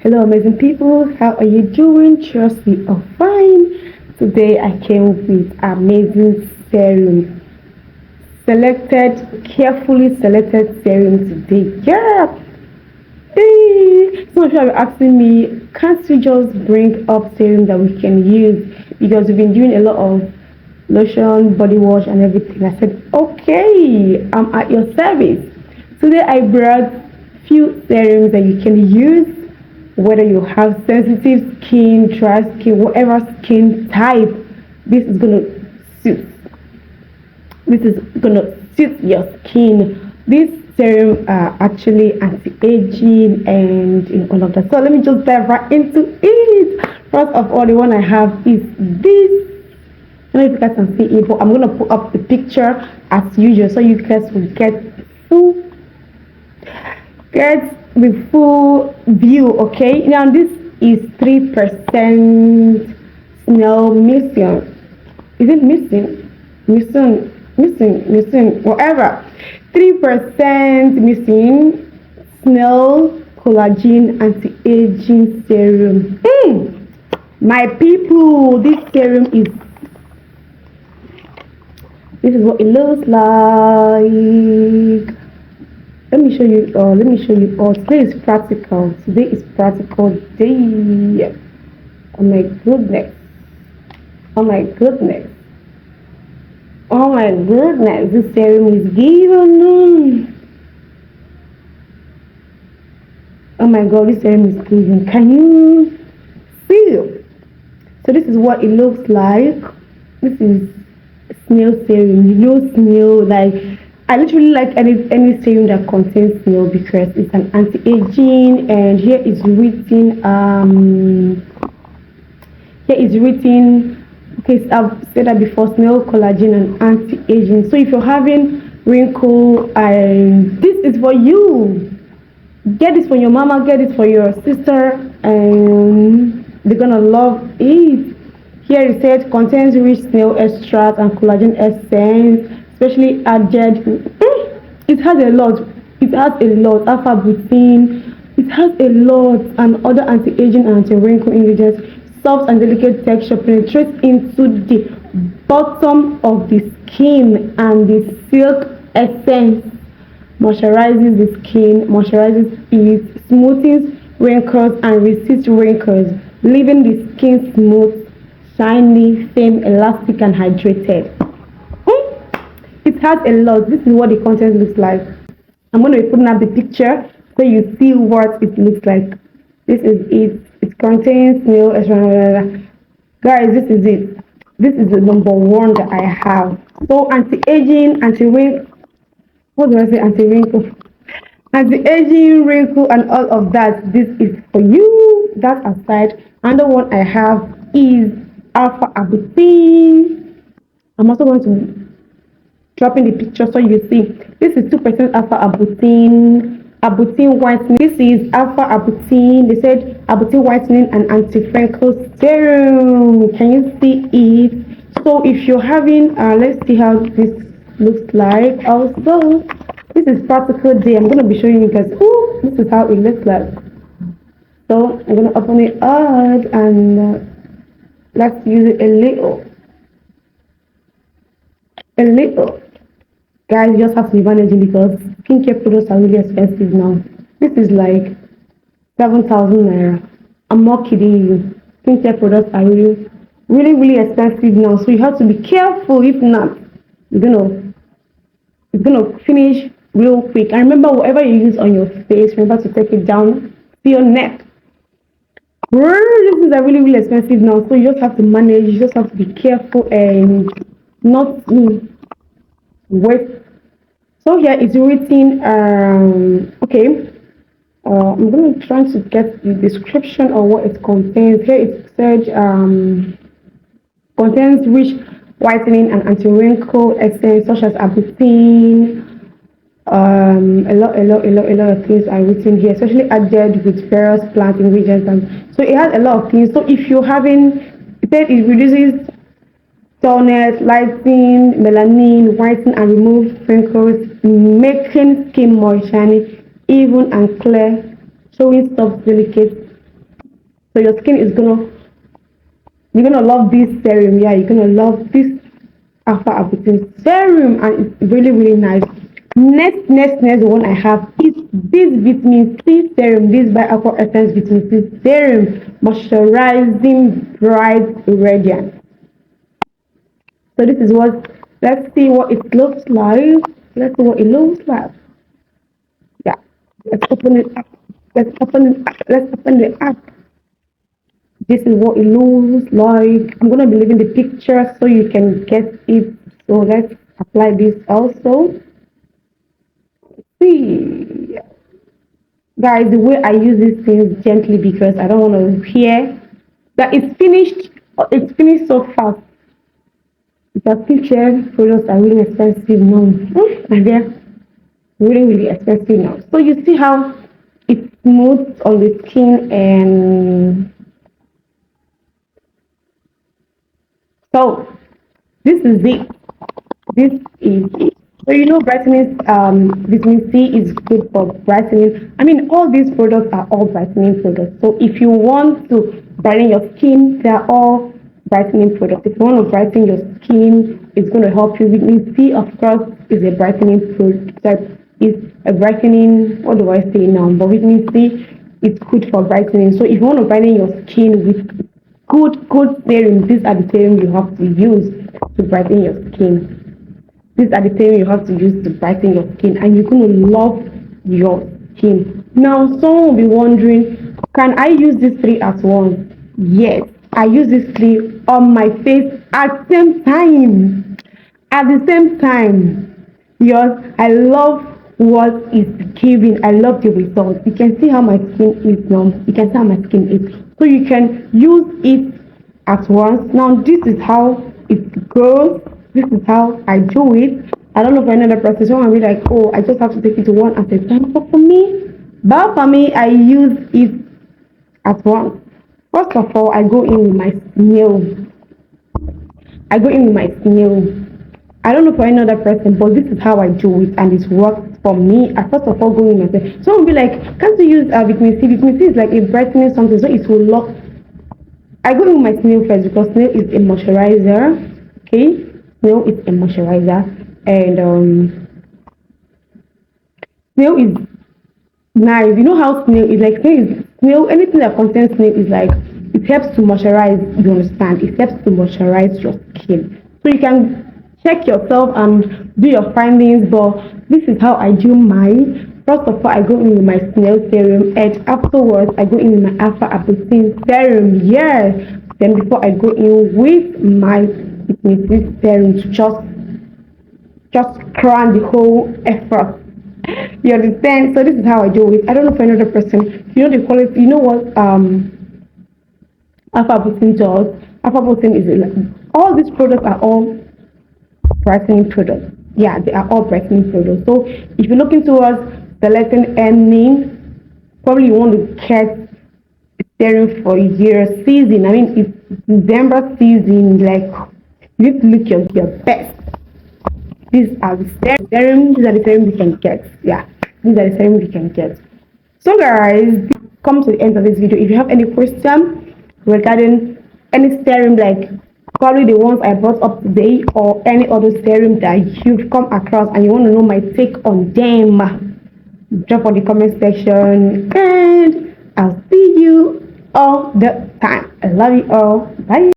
Hello, amazing people. How are you doing? Trust you are fine. Today I came with amazing serum. Carefully selected serum today. Yeah. Hey. Some of you are asking me, can't you just bring up serum that we can use? Because we've been doing a lot of lotion, body wash, and everything. I said, okay, I'm at your service. Today I brought few serums that you can use whether you have sensitive skin, dry skin, whatever skin type. This is gonna suit. This is gonna suit your skin. This serum are actually anti-aging and all of that. So let me just dive right into it. First of all, the one I have is this. I don't know if you guys can see it, but I'm gonna put up the picture as usual so you guys will get the full view. Okay, now this is 3% snail missing. Is it missing whatever. 3% missing snail collagen anti-aging serum. My people, this serum this is what it looks like. Let me show you all. Today is practical day. Oh my goodness, this serum is given. Oh my god, this serum is given. Can you see? So this is what it looks like. This is snail serum. You know snail, like I literally like any serum that contains snail because it's an anti-aging. And here is written okay, so I've said that before, snail collagen and anti-aging. So if you're having wrinkle, and this is for you. Get this for your mama, get it for your sister, and they're gonna love it. Here it says contains rich snail extract and collagen essence, especially added. It has a lot. Alpha butene. It has a lot, and other anti-aging and anti-wrinkle ingredients. Soft and delicate texture penetrates into the bottom of the skin, and the silk essence moisturizes the skin, smoothens wrinkles and resists wrinkles, leaving the skin smooth, shiny, firm, elastic, and hydrated. It has a lot. This is what the content looks like. I'm going to be putting up the picture so you see what it looks like. This is it. It contains snail extract. Guys, this is it. This is the number one that I have. So anti-aging, anti-wrinkle. What do I say? Anti-wrinkle. Anti-aging, wrinkle, and all of that. This is for you. That aside, another one I have is alpha butene. I'm also going to drop in the picture so you see. This is 2% alpha butene whitening. This is alpha butene. They said butene whitening and anti-wrinkle serum. Can you see it? So if you're having let's see how this looks like. Also, this is practical day. I'm going to be showing you guys. This is how it looks like. So I'm going to open it up and let's use it a little. Guys, you just have to be managing because skincare products are really expensive now. This is like 7,000 naira. I'm not kidding you. Skincare products are really expensive now. So you have to be careful. If not, it's gonna finish real quick. And remember, whatever you use on your face, remember to take it down to your neck. This is really expensive now. So you just have to manage. You just have to be careful and not wait. So here it's written okay, I'm going to try to get the description of what it contains. Here it said contains rich whitening and anti-wrinkle essence such as butene. A lot of things are written here, especially added with various plant ingredients, and so it has a lot of things. So if you're having, it said it reduces dullness, lightening, melanin, whiten and remove wrinkles, making skin more shiny, even and clear, showing soft, delicate So your skin is you're gonna love this serum. Yeah, you're gonna love this Alpha Abutin serum, and it's really really nice. Next one I have is this vitamin C serum. This by Aqua Essence vitamin C serum, moisturizing, bright, radiant. So this is what. Let's see what it looks like. Let's see what it looks like. Yeah, let's open it up. Let's open it up. This is what it looks like. I'm gonna be leaving the picture so you can get it. So let's apply this also. See, guys, the way I use these things gently because I don't want to hear that it's finished. It's finished so fast. Because skincare products are really expensive now. And they're really really expensive now. So you see how it smooths on the skin, and so this is it. This is it. So you know brightening, vitamin C is good for brightening. I mean, all these products are all brightening products. So if you want to brighten your skin, they are all brightening products. If you want to brighten your skin, it's going to help you. Vitamin C, of course, is a brightening product. Is a brightening. What do I say now? But vitamin C is good for brightening. So if you want to brighten your skin with good serum, these are the serum you have to use to brighten your skin. These are the serum you have to use to brighten your skin, and you're going to love your skin. Now, someone will be wondering, can I use these three at once? Yes, I use these three on my face at the same time. At the same time, because I love what it's giving. I love the results. You can see how my skin is now. You can see how my skin is. So you can use it at once. Now, this is how it goes. This is how I do it. I don't know if another person will be like, oh, I just have to take it to one at a time. But for me, I use it at once. First of all, I go in with my snail. I go in with my snail. I don't know for any other person, but this is how I do it, and it works for me. I first of all go in myself. Someone will be like, can't you use vitamin C? Vitamin C is like a brightening something, so it will lock. I go in with my snail first because snail is a moisturizer. Okay, snail is a moisturizer, and snail is nice. You know how snail is like snail. Anything that contains snail is like it helps to moisturize. You understand? It helps to moisturize your skin, so you can check yourself and do your findings. But this is how I do mine. First of all, I go in with my snail serum, and afterwards I go in with my alpha apple serum. Yes. Then before I go in with my vitamin C serum to just crown the whole effort. You understand? So this is how I do it. I don't know for another person. You know the quality. You know what alpha apple does? Alpha apple is all these products are all brightening products. Yeah, they are all brightening products. So if you're looking towards selecting any, probably you want to get serum for your season. I mean, it's December season. Like you need to look your best. These are the serum. These are the serum we can get. Yeah, these are the serum we can get. So guys, come to the end of this video. If you have any question regarding any serum, like probably the ones I brought up today, or any other serum that you've come across and you want to know my take on them, drop on the comment section, and I'll see you all the time. I love you all. Bye.